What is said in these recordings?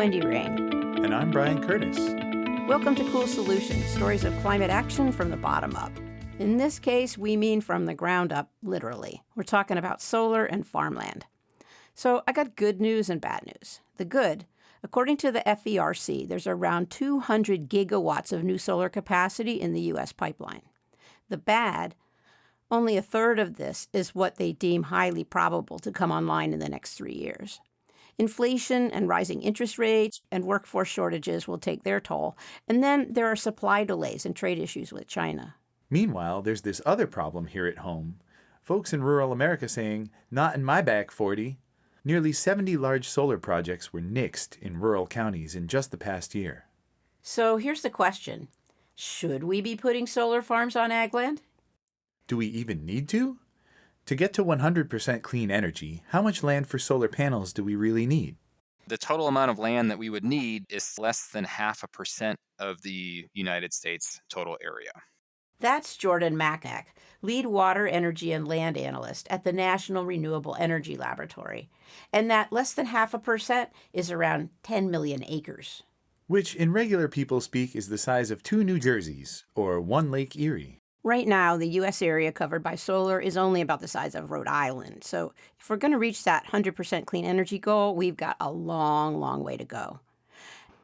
Wendy Ring. And I'm Brian Curtis. Welcome to Cool Solutions, stories of climate action from the bottom up. In this case, we mean from the ground up, literally. We're talking about solar and farmland. So I got good news and bad news. The good, according to the FERC, there's around 200 gigawatts of new solar capacity in the U.S. pipeline. The bad, only a third of this is what they deem highly probable to come online in the next 3 years. Inflation and rising interest rates and workforce shortages will take their toll, and then there are supply delays and trade issues with China. Meanwhile, there's this other problem here at home. Folks in rural America saying, "Not in my back 40." Nearly 70 large solar projects were nixed in rural counties in just the past year. So here's the question. Should we be putting solar farms on ag land? Do we even need to? To get to 100% clean energy, how much land for solar panels do we really need? The total amount of land that we would need is less than 0.5% of the United States total area. That's Jordan Macknick, lead water, energy, and land analyst at the National Renewable Energy Laboratory. And that less than 0.5% is around 10 million acres. Which in regular people speak is the size of 2 New Jerseys, or 1 Lake Erie. Right now, the U.S. area covered by solar is only about the size of Rhode Island. So if we're going to reach that 100% clean energy goal, we've got a long, long way to go.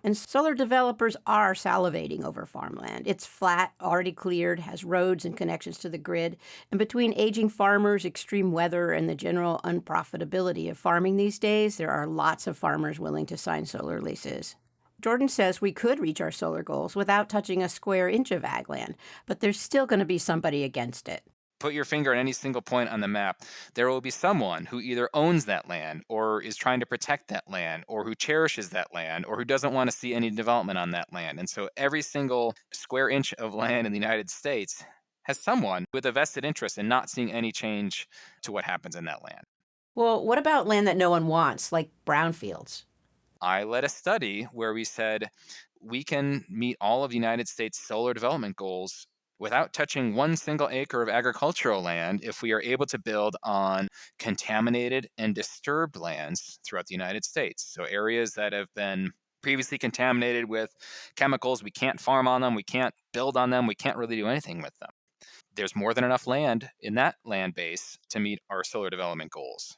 And solar developers are salivating over farmland. It's flat, already cleared, has roads and connections to the grid. And between aging farmers, extreme weather, and the general unprofitability of farming these days, there are lots of farmers willing to sign solar leases. Jordan says we could reach our solar goals without touching a square inch of ag land, but there's still going to be somebody against it. Put your finger on any single point on the map. There will be someone who either owns that land or is trying to protect that land or who cherishes that land or who doesn't want to see any development on that land. And so every single square inch of land in the United States has someone with a vested interest in not seeing any change to what happens in that land. Well, what about land that no one wants, like brownfields? I led a study where we said we can meet all of the United States solar development goals without touching one single acre of agricultural land if we are able to build on contaminated and disturbed lands throughout the United States. So areas that have been previously contaminated with chemicals, we can't farm on them, we can't build on them, we can't really do anything with them. There's more than enough land in that land base to meet our solar development goals.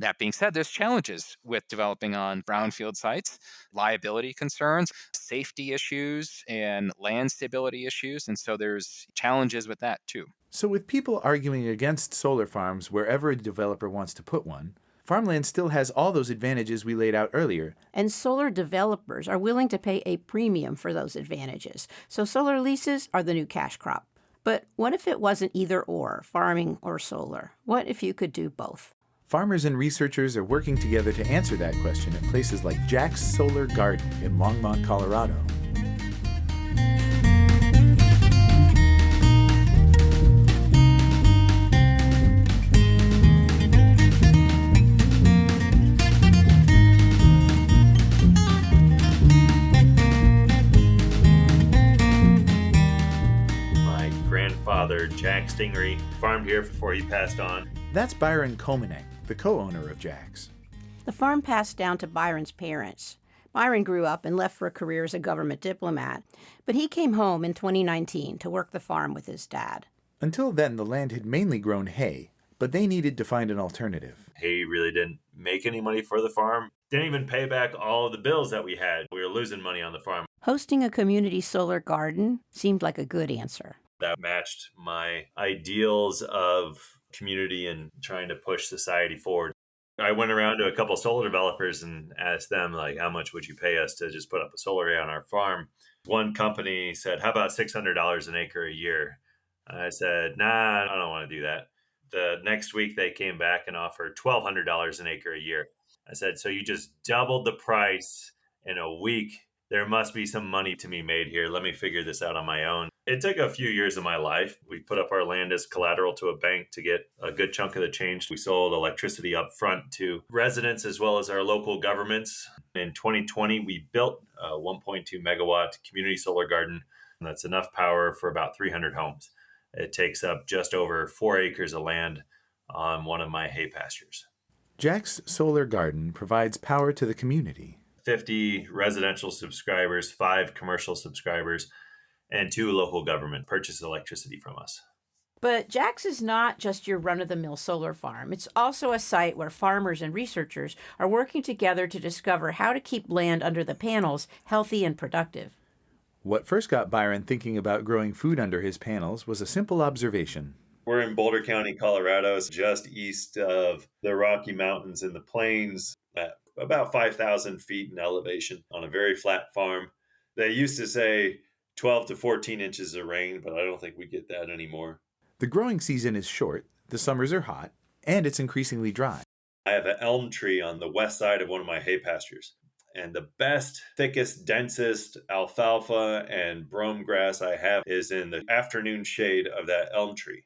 That being said, there's challenges with developing on brownfield sites, liability concerns, safety issues, and land stability issues. And so there's challenges with that too. So with people arguing against solar farms wherever a developer wants to put one, farmland still has all those advantages we laid out earlier. And solar developers are willing to pay a premium for those advantages. So solar leases are the new cash crop. But what if it wasn't either or, farming or solar? What if you could do both? Farmers and researchers are working together to answer that question at places like Jack's Solar Garden in Longmont, Colorado. My grandfather, Jack Stingery, farmed here before he passed on. That's Byron Kominek, the co-owner of Jack's. The farm passed down to Byron's parents. Byron grew up and left for a career as a government diplomat, but he came home in 2019 to work the farm with his dad. Until then, the land had mainly grown hay, but they needed to find an alternative. Hay really didn't make any money for the farm. Didn't even pay back all of the bills that we had. We were losing money on the farm. Hosting a community solar garden seemed like a good answer. That matched my ideals of community and trying to push society forward. I went around to a couple of solar developers and asked them, like, how much would you pay us to just put up a solar array on our farm? One company said, how about $600 an acre a year? I said, nah, I don't want to do that. The next week they came back and offered $1,200 an acre a year. I said, so you just doubled the price in a week. There must be some money to be made here. Let me figure this out on my own. It took a few years of my life. We put up our land as collateral to a bank to get a good chunk of the change. We sold electricity up front to residents as well as our local governments. In 2020, we built a 1.2 megawatt community solar garden. That's enough power for about 300 homes. It takes up just over 4 acres of land on one of my hay pastures. Jack's Solar Garden provides power to the community. 50 residential subscribers, 5 commercial subscribers, and 2 local government purchase electricity from us. But Jax is not just your run-of-the-mill solar farm. It's also a site where farmers and researchers are working together to discover how to keep land under the panels healthy and productive. What first got Byron thinking about growing food under his panels was a simple observation. We're in Boulder County, Colorado, just east of the Rocky Mountains and the plains, at about 5,000 feet in elevation on a very flat farm. They used to say 12 to 14 inches of rain, but I don't think we get that anymore. The growing season is short, the summers are hot, and it's increasingly dry. I have an elm tree on the west side of one of my hay pastures. And the best, thickest, densest alfalfa and brome grass I have is in the afternoon shade of that elm tree.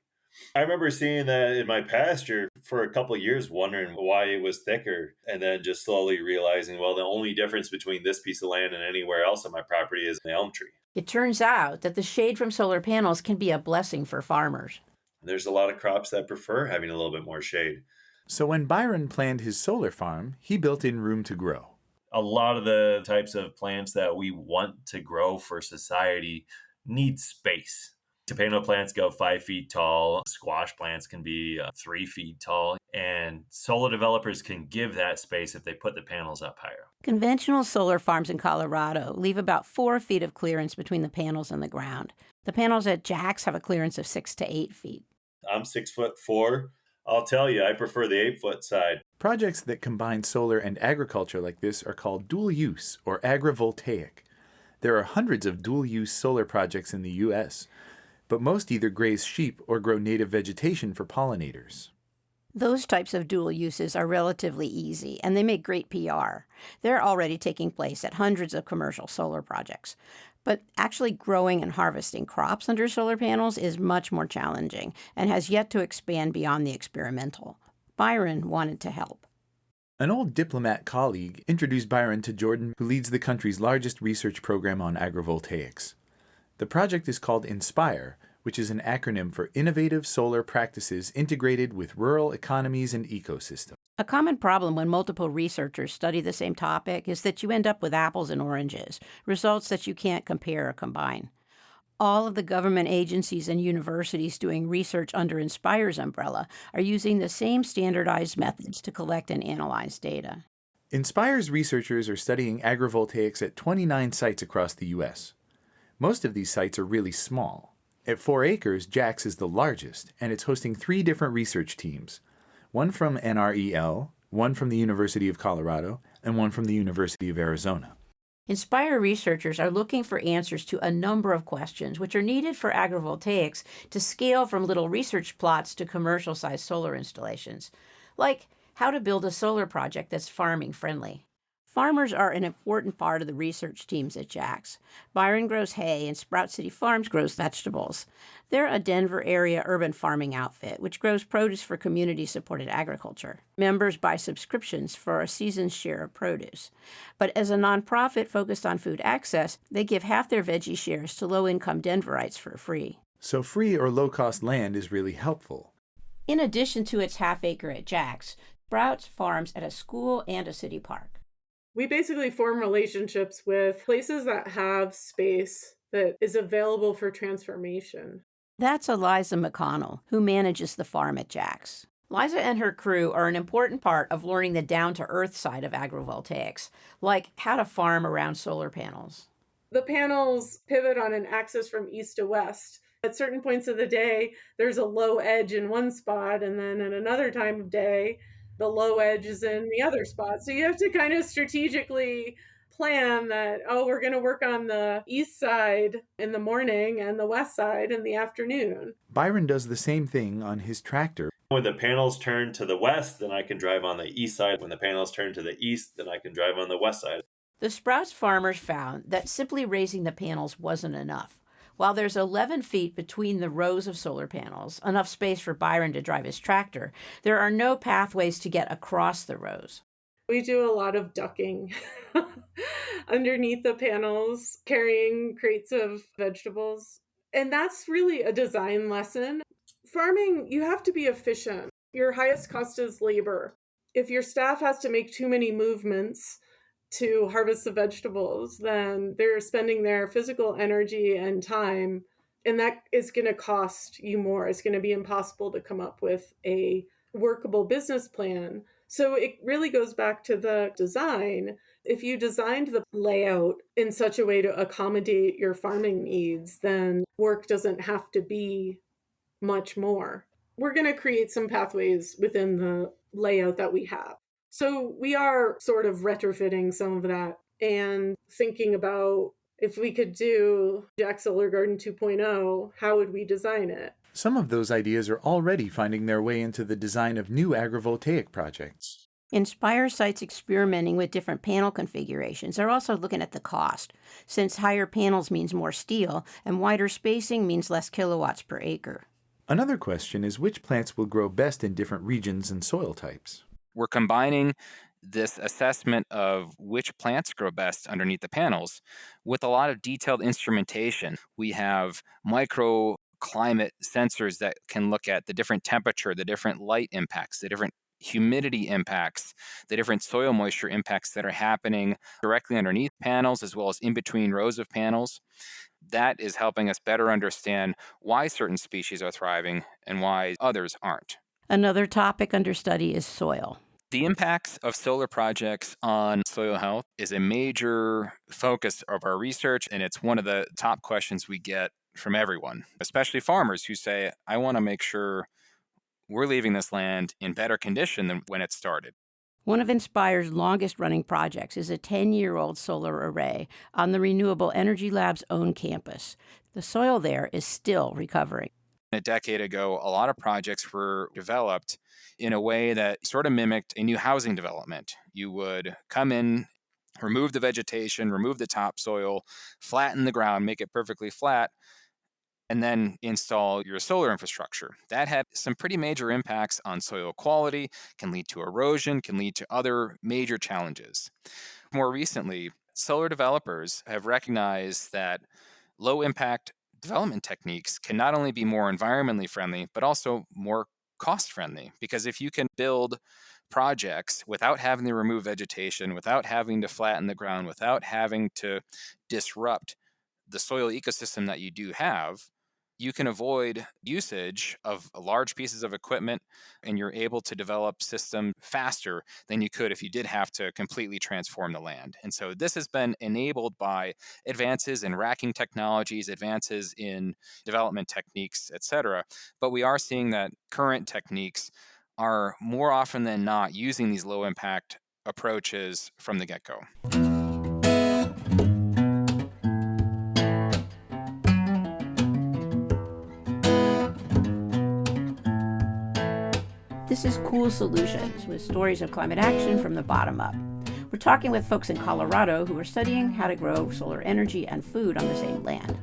I remember seeing that in my pasture for a couple of years, wondering why it was thicker, and then just slowly realizing, well, the only difference between this piece of land and anywhere else on my property is the elm tree. It turns out that the shade from solar panels can be a blessing for farmers. There's a lot of crops that prefer having a little bit more shade. So when Byron planned his solar farm, he built in room to grow. A lot of the types of plants that we want to grow for society need space. Tomato plants go 5 feet tall. Squash plants can be 3 feet tall. And solar developers can give that space if they put the panels up higher. Conventional solar farms in Colorado leave about 4 feet of clearance between the panels and the ground. The panels at Jax have a clearance of 6 to 8 feet. I'm 6'4". I'll tell you, I prefer the 8-foot side. Projects that combine solar and agriculture like this are called dual use or agrivoltaic. There are hundreds of dual use solar projects in the U.S., but most either graze sheep or grow native vegetation for pollinators. Those types of dual uses are relatively easy, and they make great PR. They're already taking place at hundreds of commercial solar projects. But actually growing and harvesting crops under solar panels is much more challenging and has yet to expand beyond the experimental. Byron wanted to help. An old diplomat colleague introduced Byron to Jordan, who leads the country's largest research program on agrivoltaics. The project is called INSPIRE, which is an acronym for Innovative Solar Practices Integrated with Rural Economies and Ecosystems. A common problem when multiple researchers study the same topic is that you end up with apples and oranges, results that you can't compare or combine. All of the government agencies and universities doing research under INSPIRE's umbrella are using the same standardized methods to collect and analyze data. INSPIRE's researchers are studying agrivoltaics at 29 sites across the U.S. Most of these sites are really small. At 4 acres, Jax is the largest, and it's hosting 3 different research teams. One from NREL, one from the University of Colorado, and one from the University of Arizona. INSPIRE researchers are looking for answers to a number of questions which are needed for agrivoltaics to scale from little research plots to commercial-sized solar installations, like how to build a solar project that's farming-friendly. Farmers are an important part of the research teams at Jax. Byron grows hay and Sprout City Farms grows vegetables. They're a Denver area urban farming outfit which grows produce for community-supported agriculture. Members buy subscriptions for a season's share of produce. But as a nonprofit focused on food access, they give half their veggie shares to low-income Denverites for free. So free or low-cost land is really helpful. In addition to its half-acre at Jax, Sprouts farms at a school and a city park. We basically form relationships with places that have space that is available for transformation. That's Liza McConnell, who manages the farm at Jax. Liza and her crew are an important part of learning the down-to-earth side of agrivoltaics, like how to farm around solar panels. The panels pivot on an axis from east to west. At certain points of the day, there's a low edge in one spot, and then at another time of day, the low edge is in the other spot. So you have to kind of strategically plan that, we're going to work on the east side in the morning and the west side in the afternoon. Byron does the same thing on his tractor. When the panels turn to the west, then I can drive on the east side. When the panels turn to the east, then I can drive on the west side. The Sprouts farmers found that simply raising the panels wasn't enough. While there's 11 feet between the rows of solar panels, enough space for Byron to drive his tractor, there are no pathways to get across the rows. We do a lot of ducking underneath the panels, carrying crates of vegetables. And that's really a design lesson. Farming, you have to be efficient. Your highest cost is labor. If your staff has to make too many movements to harvest the vegetables, then they're spending their physical energy and time, and that is going to cost you more. It's going to be impossible to come up with a workable business plan. So it really goes back to the design. If you designed the layout in such a way to accommodate your farming needs, then work doesn't have to be much more. We're going to create some pathways within the layout that we have. So we are sort of retrofitting some of that and thinking about if we could do Jack Solar Garden 2.0, how would we design it? Some of those ideas are already finding their way into the design of new agrivoltaic projects. Inspire sites experimenting with different panel configurations are also looking at the cost, since higher panels means more steel and wider spacing means less kilowatts per acre. Another question is which plants will grow best in different regions and soil types. We're combining this assessment of which plants grow best underneath the panels with a lot of detailed instrumentation. We have microclimate sensors that can look at the different temperature, the different light impacts, the different humidity impacts, the different soil moisture impacts that are happening directly underneath panels as well as in between rows of panels. That is helping us better understand why certain species are thriving and why others aren't. Another topic under study is soil. The impacts of solar projects on soil health is a major focus of our research, and it's one of the top questions we get from everyone, especially farmers who say, I want to make sure we're leaving this land in better condition than when it started. One of Inspire's longest-running projects is a 10-year-old solar array on the Renewable Energy Lab's own campus. The soil there is still recovering. A decade ago, a lot of projects were developed in a way that sort of mimicked a new housing development. You would come in, remove the vegetation, remove the topsoil, flatten the ground, make it perfectly flat, and then install your solar infrastructure. That had some pretty major impacts on soil quality, can lead to erosion, can lead to other major challenges. More recently, solar developers have recognized that low impact development techniques can not only be more environmentally friendly, but also more cost friendly. Because if you can build projects without having to remove vegetation, without having to flatten the ground, without having to disrupt the soil ecosystem that you do have, you can avoid usage of large pieces of equipment and you're able to develop systems faster than you could if you did have to completely transform the land. And so this has been enabled by advances in racking technologies, advances in development techniques, et cetera. But we are seeing that current techniques are more often than not using these low impact approaches from the get-go. This is Cool Solutions, with stories of climate action from the bottom up. We're talking with folks in Colorado who are studying how to grow solar energy and food on the same land.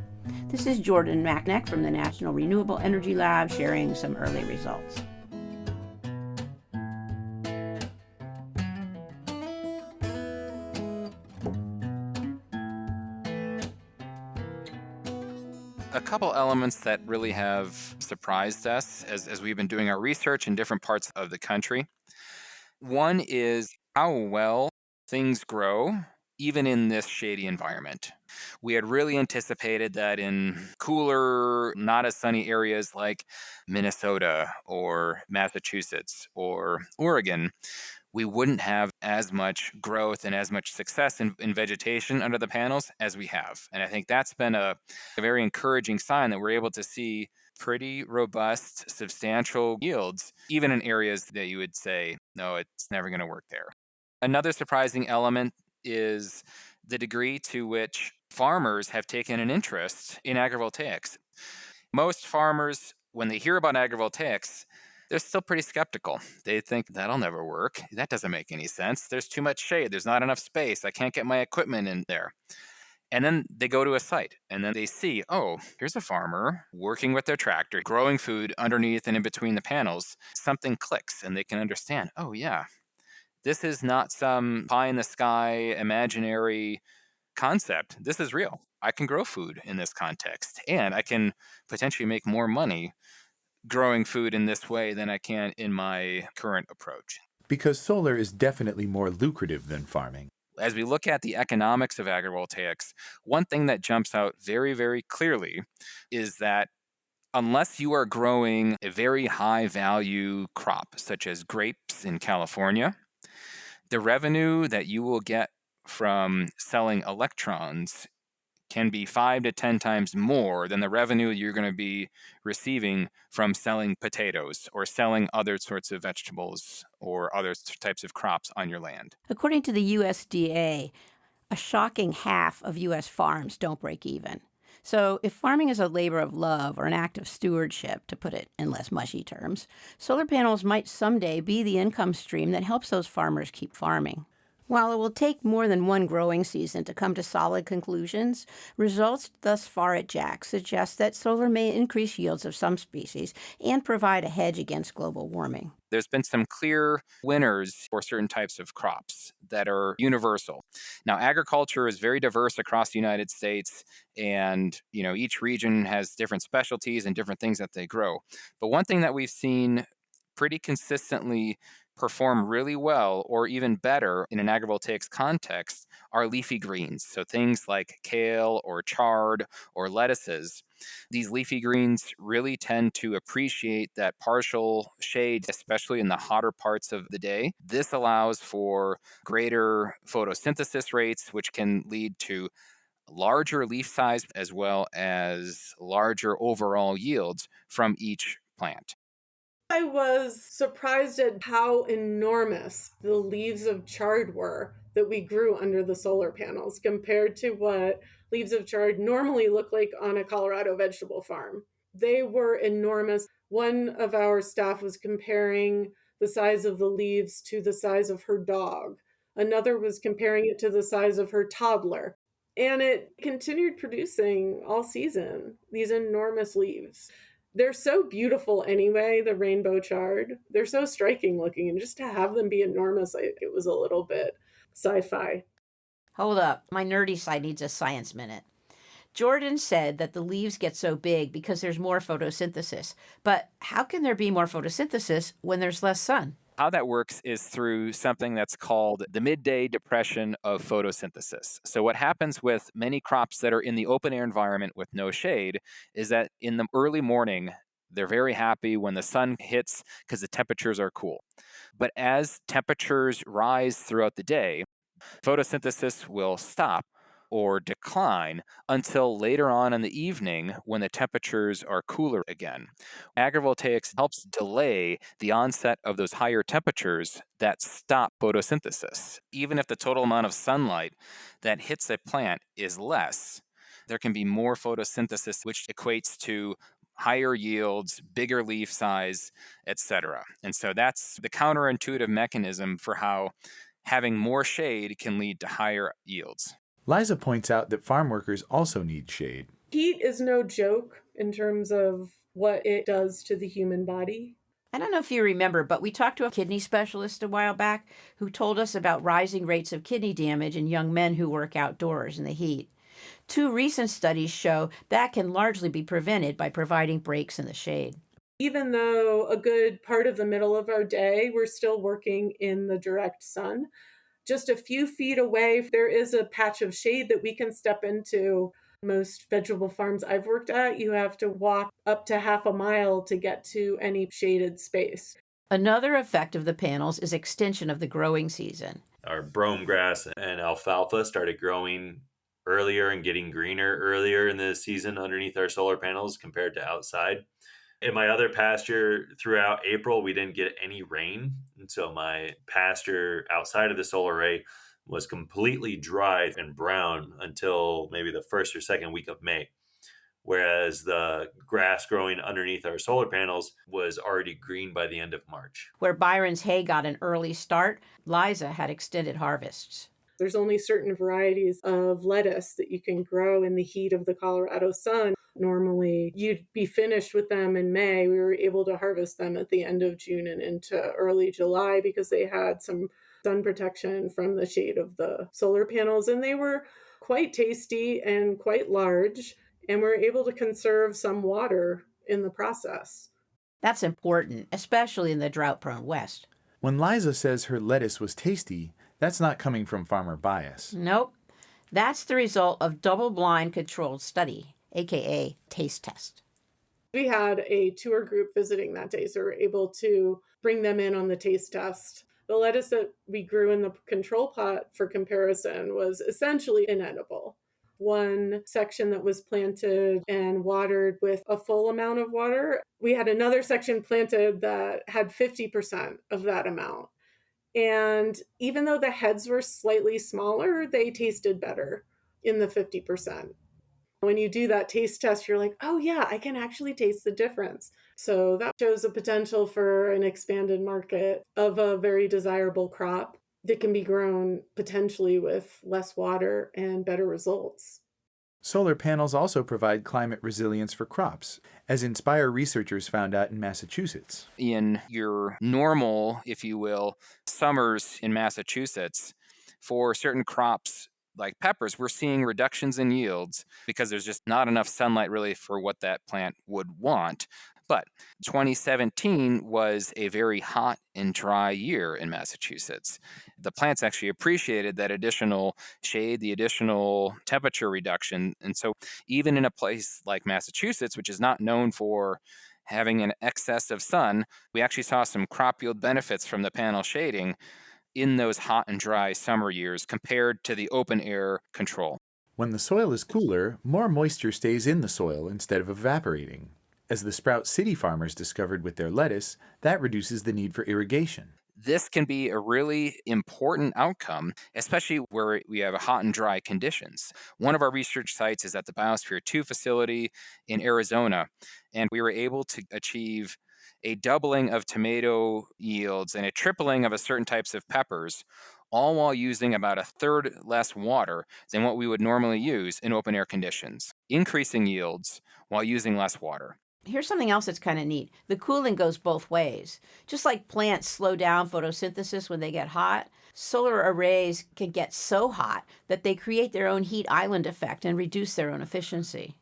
This is Jordan Macknick from the National Renewable Energy Lab sharing some early results. A couple elements that really have surprised us as we've been doing our research in different parts of the country. One is how well things grow, even in this shady environment. We had really anticipated that in cooler, not as sunny areas like Minnesota or Massachusetts or Oregon, we wouldn't have as much growth and as much success in vegetation under the panels as we have. And I think that's been a very encouraging sign that we're able to see pretty robust, substantial yields, even in areas that you would say, no, it's never going to work there. Another surprising element is the degree to which farmers have taken an interest in agrivoltaics. Most farmers, when they hear about agrivoltaics, they're still pretty skeptical. They think that'll never work. That doesn't make any sense. There's too much shade. There's not enough space. I can't get my equipment in there. And then they go to a site and then they see, oh, here's a farmer working with their tractor, growing food underneath and in between the panels. Something clicks and they can understand, oh, yeah, this is not some pie in the sky imaginary concept. This is real. I can grow food in this context and I can potentially make more money growing food in this way than I can in my current approach. Because solar is definitely more lucrative than farming. As we look at the economics of agrivoltaics, one thing that jumps out very, very clearly is that unless you are growing a very high value crop, such as grapes in California, the revenue that you will get from selling electrons can be 5 to 10 times more than the revenue you're going to be receiving from selling potatoes or selling other sorts of vegetables or other types of crops on your land. According to the USDA, a shocking half of U.S. farms don't break even. So if farming is a labor of love or an act of stewardship, to put it in less mushy terms, solar panels might someday be the income stream that helps those farmers keep farming. While it will take more than one growing season to come to solid conclusions, results thus far at Jack suggest that solar may increase yields of some species and provide a hedge against global warming. There's been some clear winners for certain types of crops that are universal. Now, agriculture is very diverse across the United States, and each region has different specialties and different things that they grow. But one thing that we've seen pretty consistently perform really well or even better in an agrivoltaics context are leafy greens. So things like kale or chard or lettuces. These leafy greens really tend to appreciate that partial shade, especially in the hotter parts of the day. This allows for greater photosynthesis rates, which can lead to larger leaf size as well as larger overall yields from each plant. I was surprised at how enormous the leaves of chard were that we grew under the solar panels compared to what leaves of chard normally look like on a Colorado vegetable farm. They were enormous. One of our staff was comparing the size of the leaves to the size of her dog. Another was comparing it to the size of her toddler. And it continued producing all season, these enormous leaves. They're so beautiful anyway, the rainbow chard. They're so striking looking, and just to have them be enormous, it was a little bit sci-fi. Hold up, my nerdy side needs a science minute. Jordan said that the leaves get so big because there's more photosynthesis. But how can there be more photosynthesis when there's less sun? How that works is through something that's called the midday depression of photosynthesis. So what happens with many crops that are in the open air environment with no shade is that in the early morning, they're very happy when the sun hits because the temperatures are cool. But as temperatures rise throughout the day, photosynthesis will stop or decline until later on in the evening when the temperatures are cooler again. Agrivoltaics helps delay the onset of those higher temperatures that stop photosynthesis. Even if the total amount of sunlight that hits a plant is less, there can be more photosynthesis, which equates to higher yields, bigger leaf size, etc. And so that's the counterintuitive mechanism for how having more shade can lead to higher yields. Liza points out that farm workers also need shade. Heat is no joke in terms of what it does to the human body. I don't know if you remember, but we talked to a kidney specialist a while back who told us about rising rates of kidney damage in young men who work outdoors in the heat. 2 recent studies show that can largely be prevented by providing breaks in the shade. Even though a good part of the middle of our day, we're still working in the direct sun. Just a few feet away, there is a patch of shade that we can step into. Most vegetable farms I've worked at, you have to walk up to half a mile to get to any shaded space. Another effect of the panels is extension of the growing season. Our brome grass and alfalfa started growing earlier and getting greener earlier in the season underneath our solar panels compared to outside. In my other pasture, throughout April, we didn't get any rain. And so my pasture outside of the solar array was completely dry and brown until maybe the first or second week of May. Whereas the grass growing underneath our solar panels was already green by the end of March. Where Byron's hay got an early start, Liza had extended harvests. There's only certain varieties of lettuce that you can grow in the heat of the Colorado sun. Normally, you'd be finished with them in May. We were able to harvest them at the end of June and into early July because they had some sun protection from the shade of the solar panels. And they were quite tasty and quite large. And we're able to conserve some water in the process. That's important, especially in the drought-prone West. When Liza says her lettuce was tasty, That's not coming from farmer bias. Nope. That's the result of double-blind controlled study, aka taste test. We had a tour group visiting that day, so we were able to bring them in on the taste test. The lettuce that we grew in the control pot for comparison was essentially inedible. One section that was planted and watered with a full amount of water. We had another section planted that had 50% of that amount. And even though the heads were slightly smaller, they tasted better in the 50%. When you do that taste test, you're like, oh yeah, I can actually taste the difference. So that shows a potential for an expanded market of a very desirable crop that can be grown potentially with less water and better results. Solar panels also provide climate resilience for crops, as Inspire researchers found out in Massachusetts. In your normal, if you will, summers in Massachusetts, for certain crops like peppers, we're seeing reductions in yields because there's just not enough sunlight really for what that plant would want. But 2017 was a very hot and dry year in Massachusetts. The plants actually appreciated that additional shade, the additional temperature reduction. And so even in a place like Massachusetts, which is not known for having an excess of sun, we actually saw some crop yield benefits from the panel shading in those hot and dry summer years compared to the open air control. When the soil is cooler, more moisture stays in the soil instead of evaporating. As the Sprout City farmers discovered with their lettuce, that reduces the need for irrigation. This can be a really important outcome, especially where we have hot and dry conditions. One of our research sites is at the Biosphere 2 facility in Arizona, and we were able to achieve a doubling of tomato yields and a tripling of a certain types of peppers, all while using about a third less water than what we would normally use in open air conditions, increasing yields while using less water. Here's something else that's kind of neat. The cooling goes both ways. Just like plants slow down photosynthesis when they get hot, solar arrays can get so hot that they create their own heat island effect and reduce their own efficiency.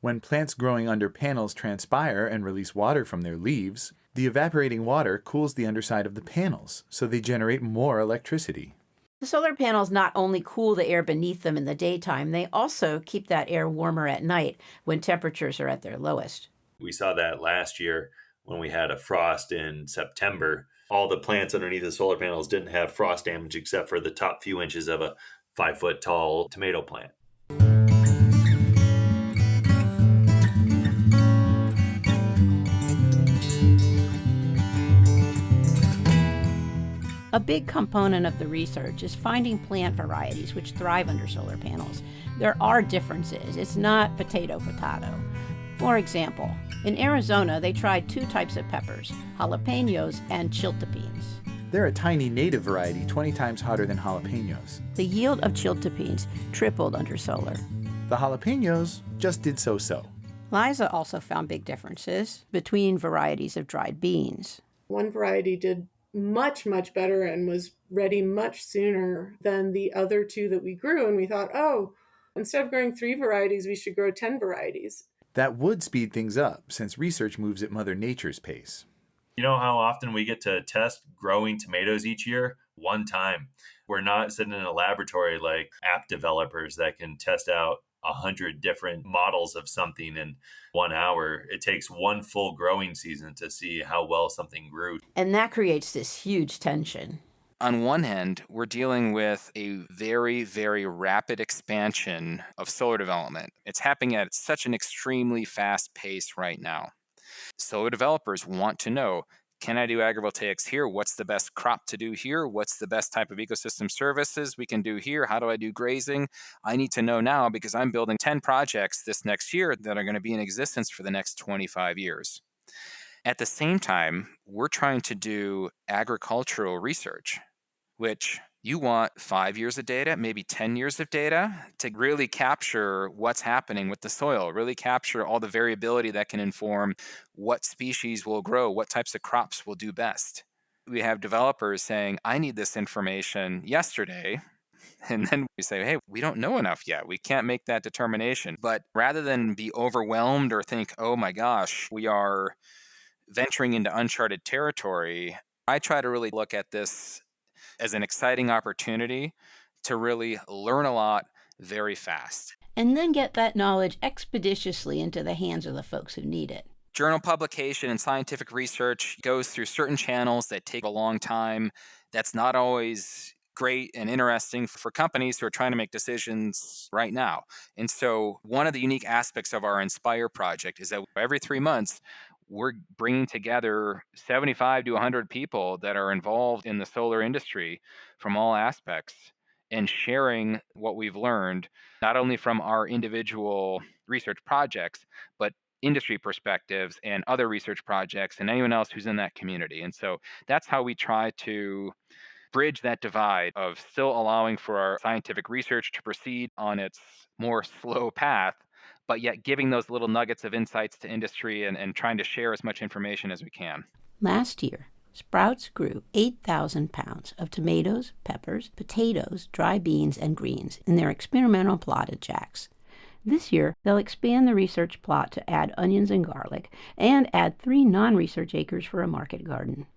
When plants growing under panels transpire and release water from their leaves, the evaporating water cools the underside of the panels, so they generate more electricity. The solar panels not only cool the air beneath them in the daytime, they also keep that air warmer at night when temperatures are at their lowest. We saw that last year when we had a frost in September. All the plants underneath the solar panels didn't have frost damage except for the top few inches of a 5-foot tall tomato plant. A big component of the research is finding plant varieties which thrive under solar panels. There are differences. It's not potato. For example, in Arizona, they tried 2 types of peppers, jalapenos and chiltepines. They're a tiny native variety 20 times hotter than jalapenos. The yield of chiltepines tripled under solar. The jalapenos just did so-so. Liza also found big differences between varieties of dried beans. One variety did much, much better and was ready much sooner than the other 2 that we grew. And we thought, oh, instead of growing 3 varieties, we should grow 10 varieties. That would speed things up, since research moves at Mother Nature's pace. You know how often we get to test growing tomatoes each year? One time. We're not sitting in a laboratory like app developers that can test out 100 different models of something in 1 hour. It takes one full growing season to see how well something grew. And that creates this huge tension. On one hand, we're dealing with a very, very rapid expansion of solar development. It's happening at such an extremely fast pace right now. Solar developers want to know, can I do agrivoltaics here? What's the best crop to do here? What's the best type of ecosystem services we can do here? How do I do grazing? I need to know now because I'm building 10 projects this next year that are going to be in existence for the next 25 years. At the same time, we're trying to do agricultural research, which you want 5 years of data, maybe 10 years of data to really capture what's happening with the soil, really capture all the variability that can inform what species will grow, what types of crops will do best. We have developers saying, I need this information yesterday. And then we say, hey, we don't know enough yet. We can't make that determination. But rather than be overwhelmed or think, oh my gosh, we are venturing into uncharted territory, I try to really look at this as an exciting opportunity to really learn a lot very fast. And then get that knowledge expeditiously into the hands of the folks who need it. Journal publication and scientific research goes through certain channels that take a long time. That's not always great and interesting for companies who are trying to make decisions right now. And so one of the unique aspects of our Inspire project is that every 3 months, we're bringing together 75 to 100 people that are involved in the solar industry from all aspects and sharing what we've learned, not only from our individual research projects, but industry perspectives and other research projects and anyone else who's in that community. And so that's how we try to bridge that divide of still allowing for our scientific research to proceed on its more slow path, but yet giving those little nuggets of insights to industry and trying to share as much information as we can. Last year, Sprouts grew 8,000 pounds of tomatoes, peppers, potatoes, dry beans, and greens in their experimental plot at Jack's. This year, they'll expand the research plot to add onions and garlic and add 3 non-research acres for a market garden.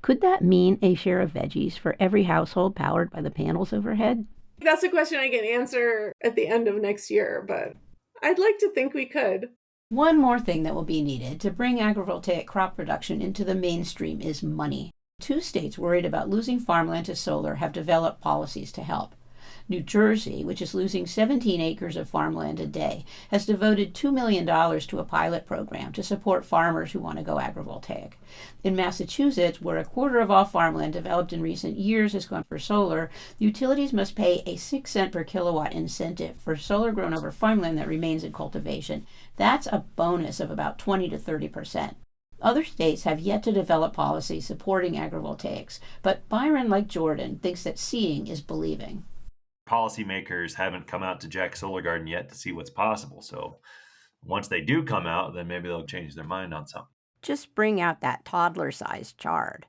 Could that mean a share of veggies for every household powered by the panels overhead? That's a question I can answer at the end of next year, but I'd like to think we could. One more thing that will be needed to bring agrivoltaic crop production into the mainstream is money. 2 states worried about losing farmland to solar have developed policies to help. New Jersey, which is losing 17 acres of farmland a day, has devoted $2 million to a pilot program to support farmers who want to go agrivoltaic. In Massachusetts, where a quarter of all farmland developed in recent years has gone for solar, utilities must pay a 6 cent per kilowatt incentive for solar grown over farmland that remains in cultivation. That's a bonus of about 20 to 30%. Other states have yet to develop policies supporting agrivoltaics, but Byron, like Jordan, thinks that seeing is believing. Policymakers haven't come out to Jack's Solar Garden yet to see what's possible. So once they do come out, then maybe they'll change their mind on something. Just bring out that toddler-sized chard.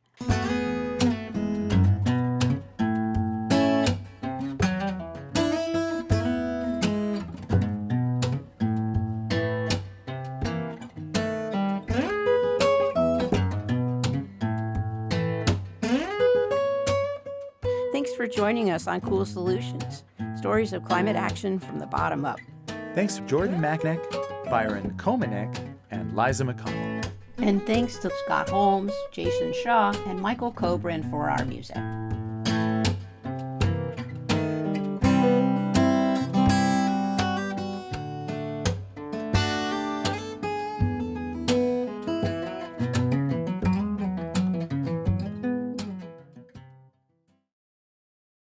Thanks for joining us on Cool Solutions, stories of climate action from the bottom up. Thanks to Jordan Macknick, Byron Kominek, and Liza McConnell. And thanks to Scott Holmes, Jason Shaw, and Michael Cobran for our music.